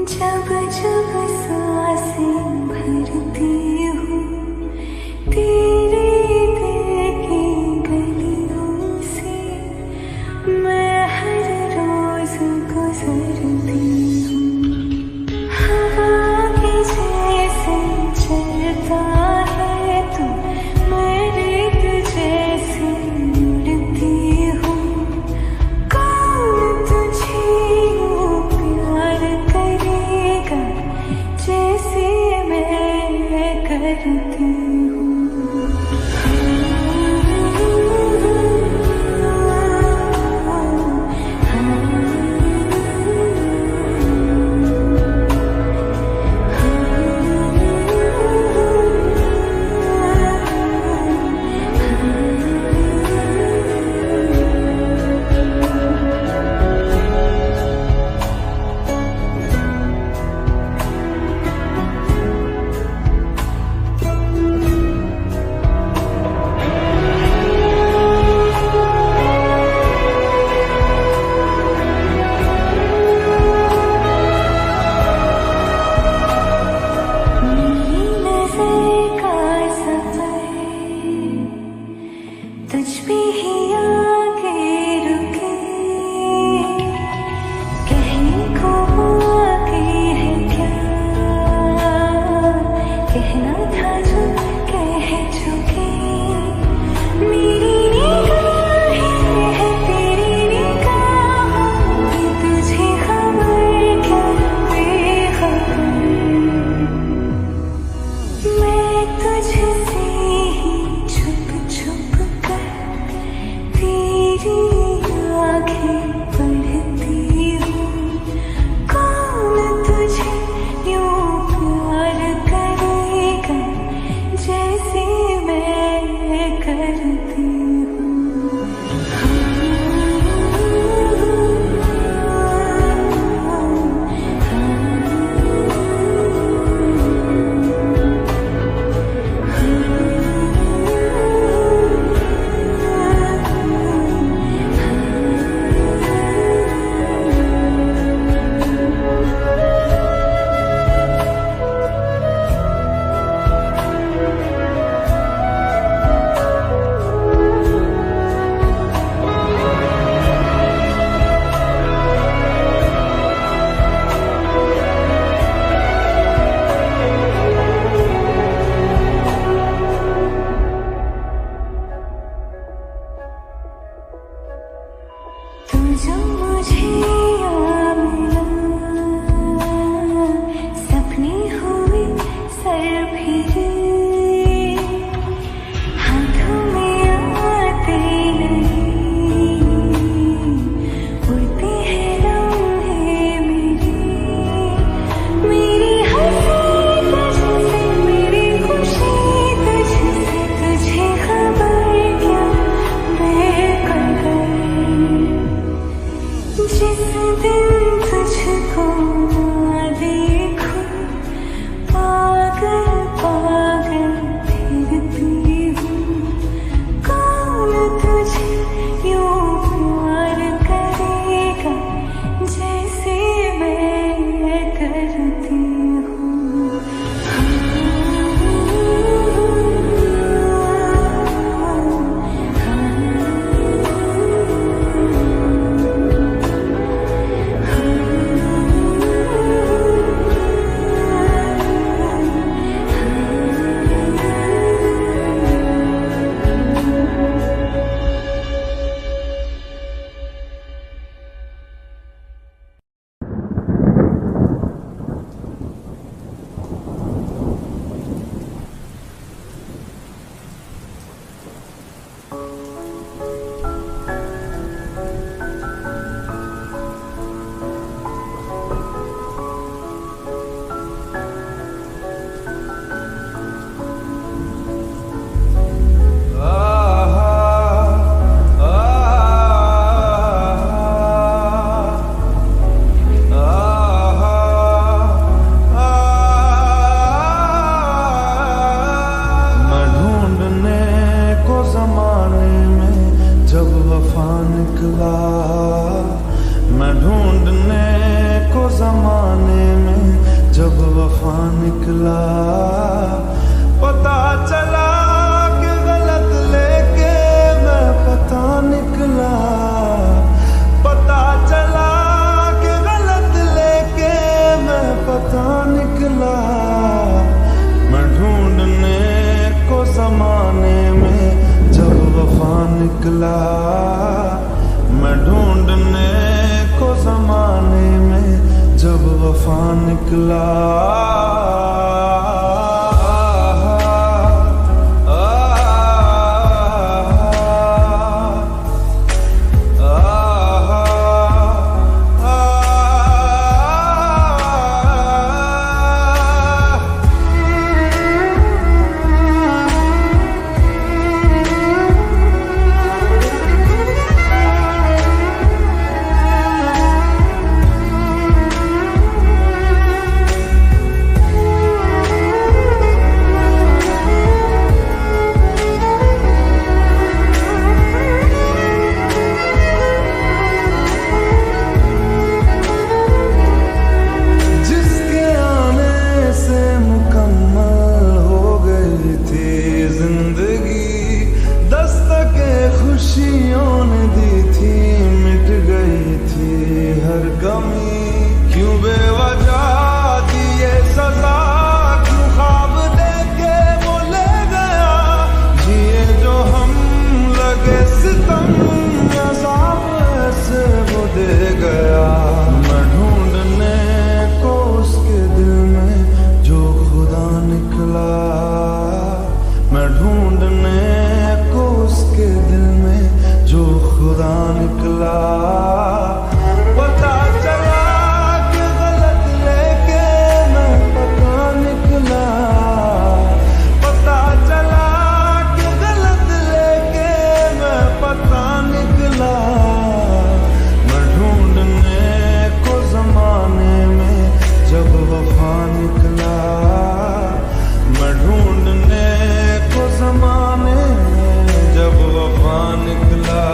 जब जब सांसें भरती हूँ तेरे दिल की गलियों से, मैं हर रोज गुजरती हूँ। हवा के जैसे चलता है तू, मैं रेत जैसे उड़ती हूँ। कौन तुझे यूं प्यार करेगा जैसे मैं करती हूँ। जब वफा निकला, पता चला कि गलत लेके मैं पता निकला, पता चला कि गलत लेके मैं पता निकला। मैं ढूंढने को जमाने में जब वफा निकला, मैं ढूंढने को जमाने में जब वफा निकला। खुशियों ने दी थी, मिट गई थी हर गमी। क्यों बेवजह दिए सजा, क्यों ख्वाब देके वो ले गया। जिए जो हम लगे सितम, अज़ाब ऐसे वो दे गया। मैं ढूंढने को उसके दिल में जो खुदा निकला, मैं ढूंढने को उसके दिल में जो खुदा निकला। पता चला कि गलत लेके मैं पता निकला, पता चला कि गलत लेके मैं पता निकला। मैं ढूंढने को जमाने में जब वफा निकला, मैं ढूंढने को जमाने में जब वफा निकला।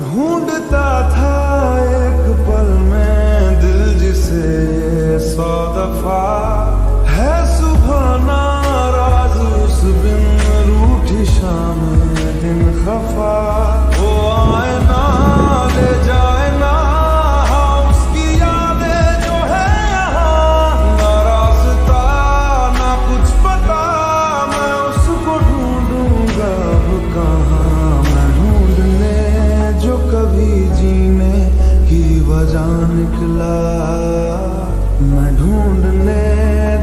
ढूंढता था एक पल में दिल जिसे 100 दफा, है सुबह नाराज उस बिन रूठी शाम दिन खफा। वो आए ना ले जाए ना, हाँ उसकी यादें जो है यहाँ। ना रास्ता ना कुछ पता, मैं उसको ढूंढूंगा अब कहाँ। मैं ढूंढने जो कभी जीने की वजह निकला, मैं ढूंढने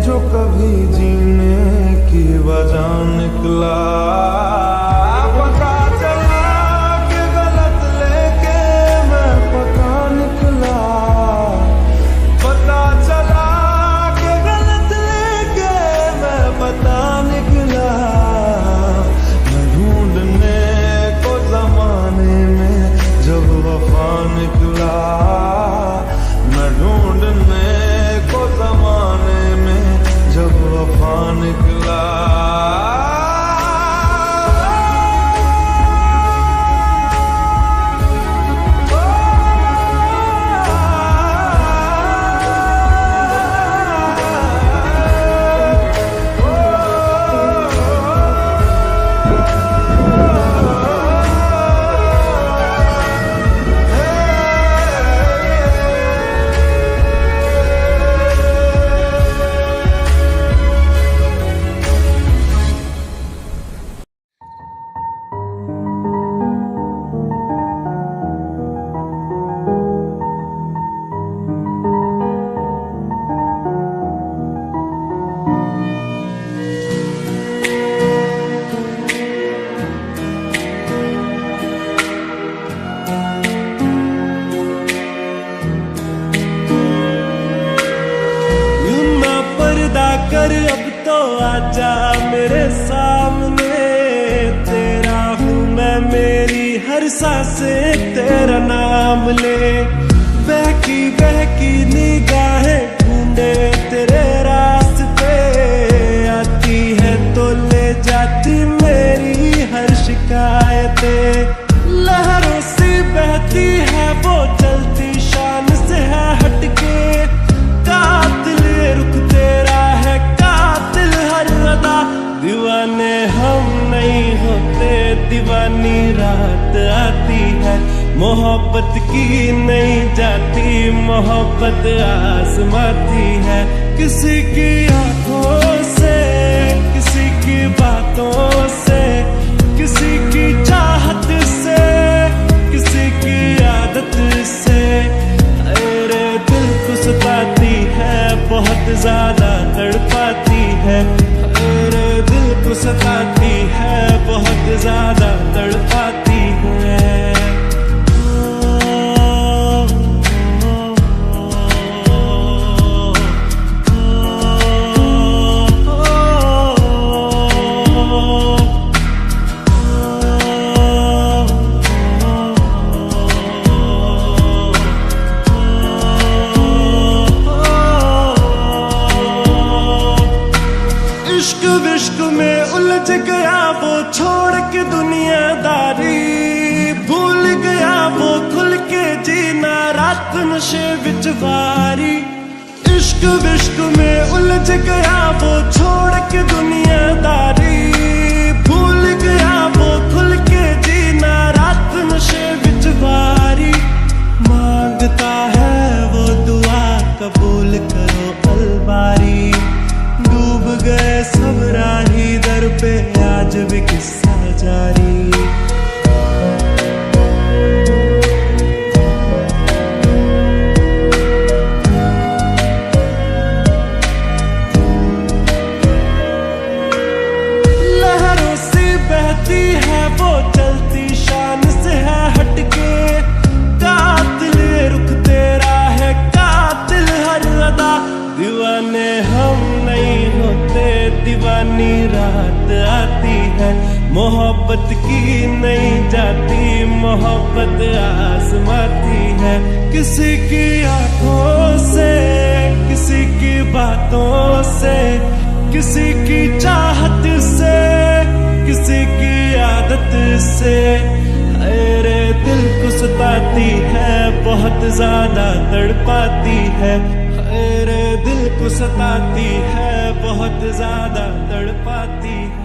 जो कभी जीने की वजह निकला। पता चला हर सांसें तेरा नाम ले। बहकी बहकी निगाहें ढूंढे तेरे रास्ते, आती है तो ले जाती मेरी हर शिकायतें। लहरों से बहती है वो चलती शान से है हटके, कातिल रुख तेरा है कातिल हर अदा। दीवाने हम नहीं होते, दीवानी रात आती है। मोहब्बत की नहीं जाती, मोहब्बत आसमाती है। किसी की आंखों से, किसी की बातों से, किसी की चाहत से, किसी की आदत से। अरे दिल को सताती है, बहुत ज्यादा तड़पाती है। अरे दिल को सताती है, बहुत ज्यादा तड़पाती है। इश्क विश्क में उलझ गया वो छोड़ के दुनियादारी, भूल गया वो खुल के जीना रात नशे विच वारी। इश्क विश्क में उलझ गया वो छोड़ के दुनियादारी, भूल गया वो खुल के जीना रात नशे विच वारी। मांगता है वो दुआ कबूल करो अलबारी, डूब गए सब राही दर पे आज भी किस्सा जारी। लहरों से बहती है वो चलती शान से है हटके, कातिल रुख तेरा है कातिल हर अदा। दीवाने हम नहीं होते, दीवानी रात आती है। मोहब्बत की नहीं जाती, मोहब्बत आसमाती है। किसी की आंखों से, किसी की बातों से, किसी की चाहत से, किसी की आदत से। अरे दिल को सताती है, बहुत ज्यादा तड़पाती है। अरे दिल को सताती है, बहुत ज्यादा तड़पाती है।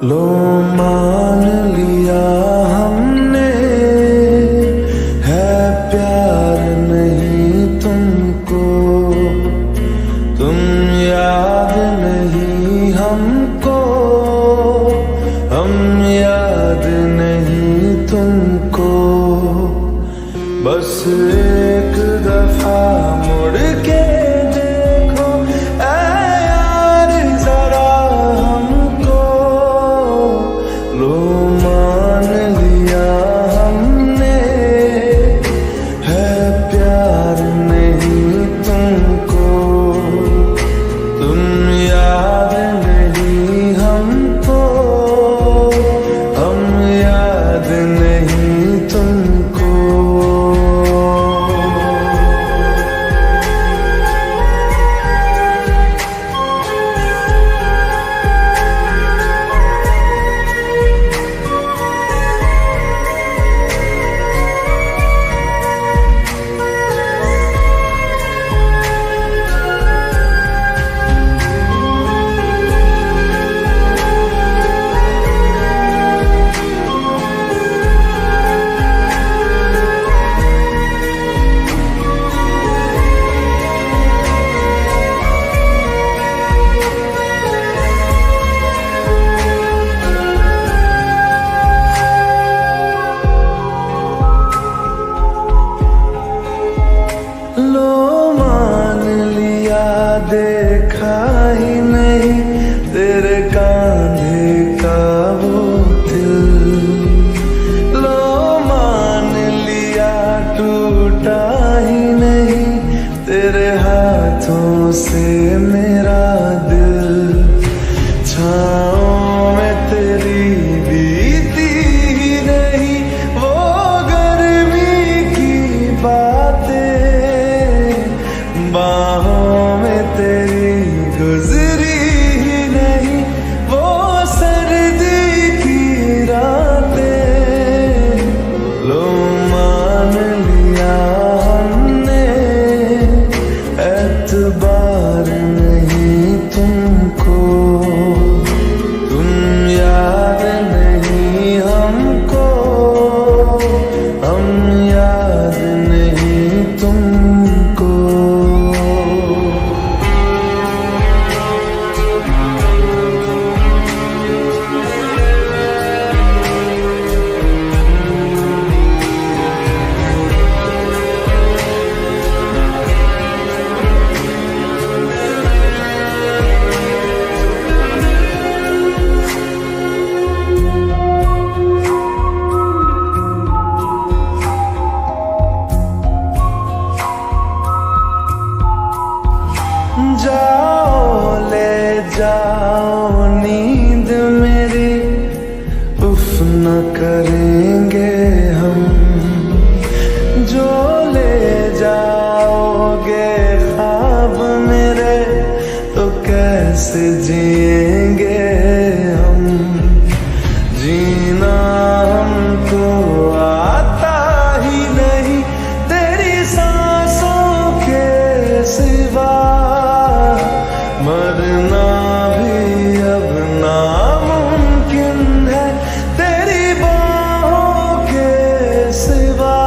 लो मान लिया हमने, है प्यार नहीं तुमको। तुम याद नहीं हमको, हम याद नहीं तुमको। बस एक दफा मुड़ के देखो ऐ यार जरा हमको। लो मान लिया हमने, है प्यार नहीं तुमको। तुम याद नहीं हमको, हम याद नहीं तुमको। देखा ही नहीं तेरे कांधे का वो दिल। लो मान लिया टूटा ही नहीं तेरे हाथों से मेरा दिल। छाँव में तेरी बीती ही नहीं वो गर्मी की बातें। बाहों में तेरी गुजरी ही नहीं वो सर्दी की रातें। लो मान लिया हमने एतबार नहीं तुमको। तुम याद नहीं हमको, हम याद नहीं तुमको। जाओ ले जाओ नींद मेरी, उफ न करेंगे हम। जो ले जाओगे ख्वाब मेरे तो कैसे जिएंगे हम। जीना हमको आता ही नहीं तेरी सांसों के सिवा। मरना भी अब नामुमकिन है तेरी बाहों के सिवा।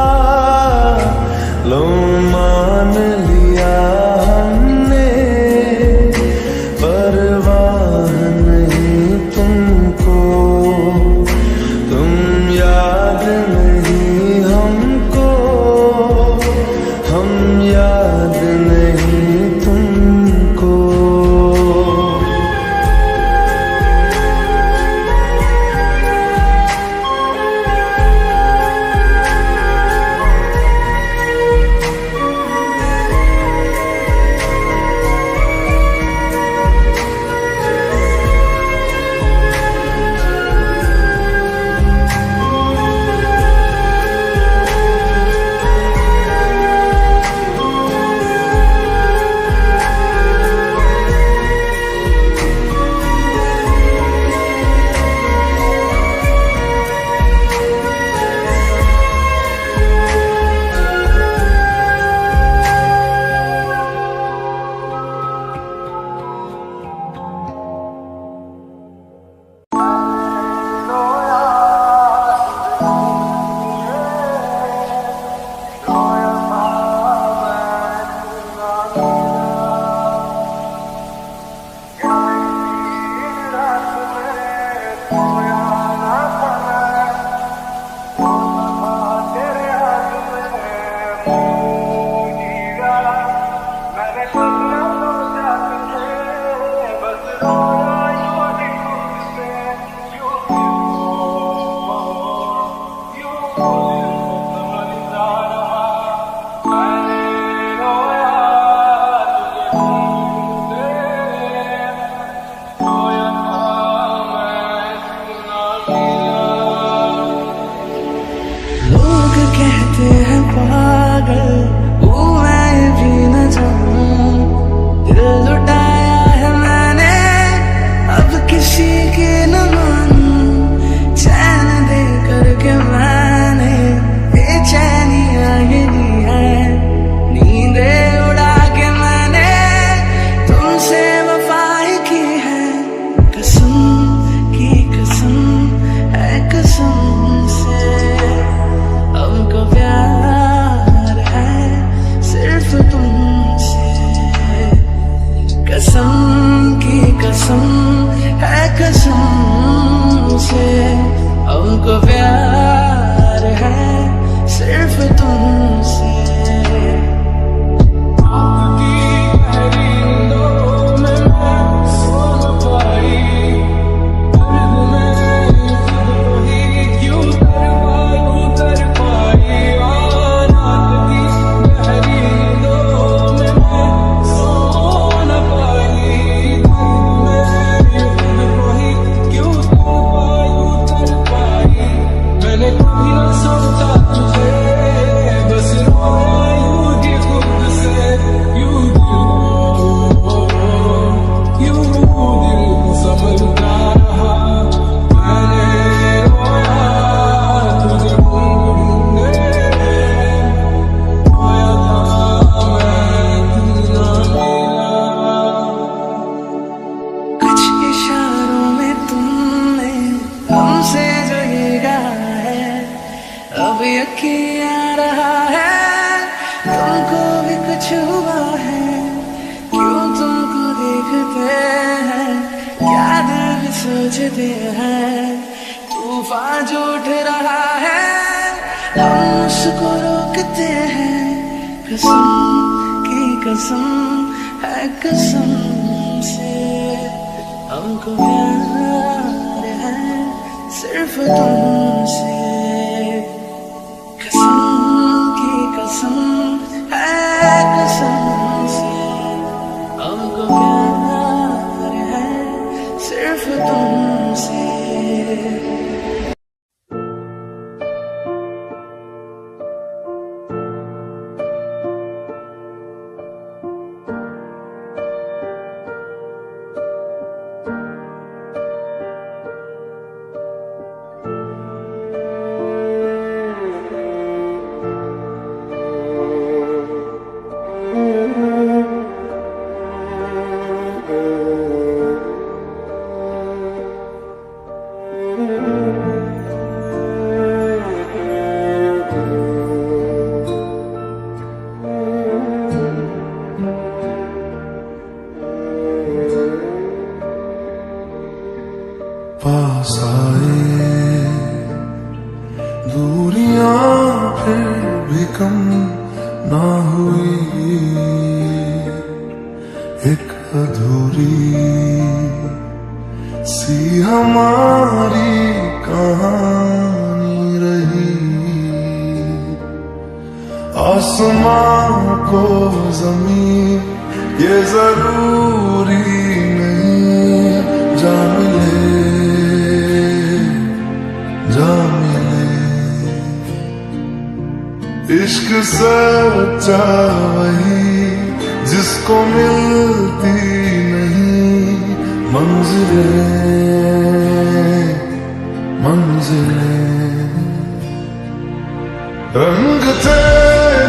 लो मान लिया हमने परवाह नहीं तुमको। तुम याद नहीं हमको, हम याद नहीं तुमको। कहते हैं पागल वो मैं भी न जाऊं। दिल लुटाया है मैंने अब किसी की न मानूं। चैन दे करके मैंने बेचैनियां ये ली है। नींदे उड़ा के मैंने तुमसे वफा ही की है। कसम की कसम है कसम से हमको प्यार है सिर्फ तुमसे। कसम की कसम है कसम से हमको प्यार है सिर्फ तुमसे। गरजते हैं, तूफान जो उठ रहा है, हम उसको रोकते हैं। कसम की कसम है कसम से, हमको प्यार है सिर्फ तुमसे। कसम की कसम है कसम से, हमको प्यार है सिर्फ तुमसे। पास आए दूरियां फिर भी कम ना हुई, एक अधूरी सी हमारी कहानी रही। आसमां को जमीन ये जरूरी नहीं, जा मिले जा मिले। इश्क सच्चा वही जिसको मिलती नहीं मंजिलें मंजिलें। रंग थे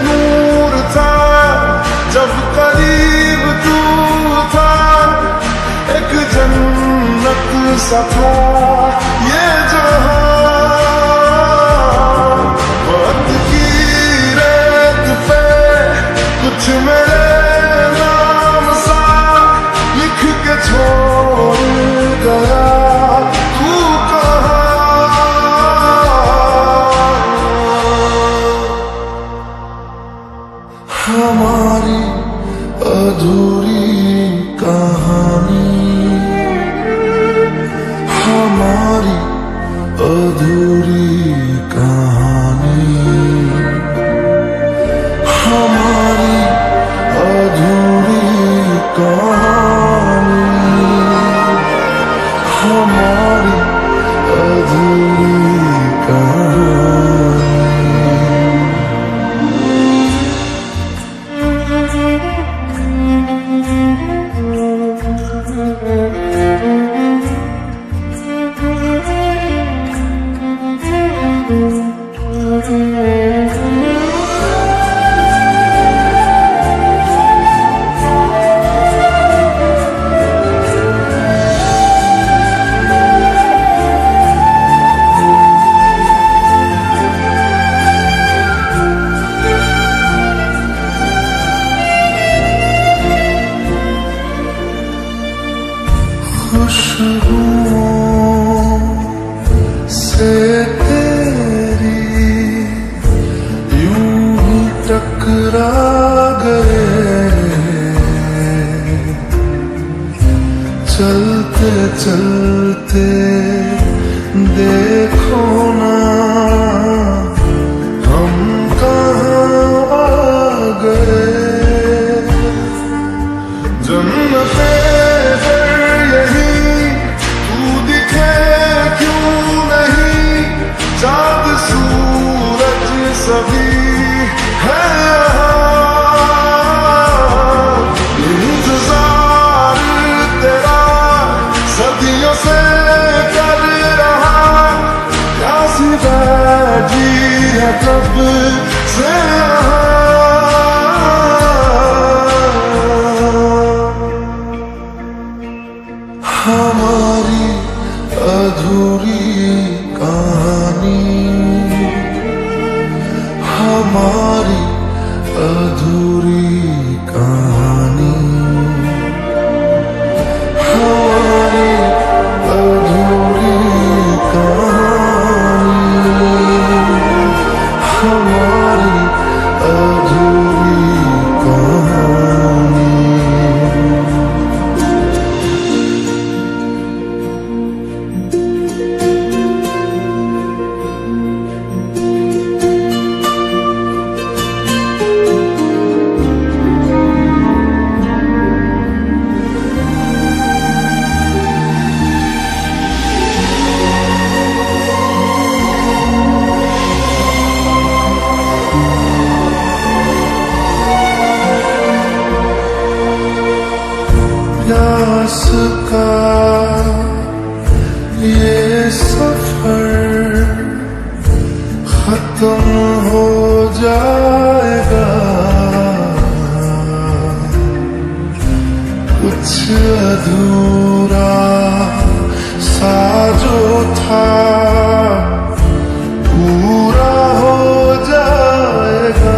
नूर था जब करीब तू था, एक जन्नत सा था ये जहां। वक्त की रेत पे कुछ मेरे नाम सा लिख के छोड़ गया तू कहाँ। हमारी अधूरी कहानी, हमारी अधूरी कहानी, हमारी अधूरी कहानी, हमारी अधूरी कहानी। खुशबुओं से तेरी यूं ही टकरा गए, चलते चलते देखो ना हम कहाँ आ गए। जन्नते चाँद सूरज सभी है इंतजार तेरा सदियों से कर रहा, प्यासी बैठी है कब से हमारी अधूरी कहानी, हमारी अधूरी कहानी, हमारी अधूरी पास का ये सफर खत्म हो जाएगा, कुछ अधूरा सा जो था पूरा हो जाएगा।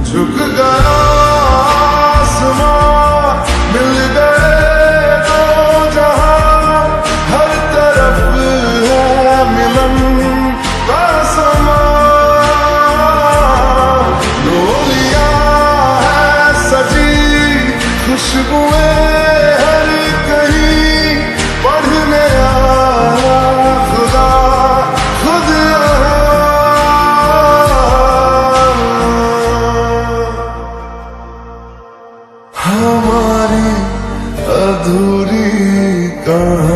झुक गया आसमां, मिल गए दो जहां, हर तरफ है मिलन का समा। डोलियां है सजी, खुशबुएं हर कहीं, पढ़ने आया खुदा खुद हमारी अधूरी कहानी।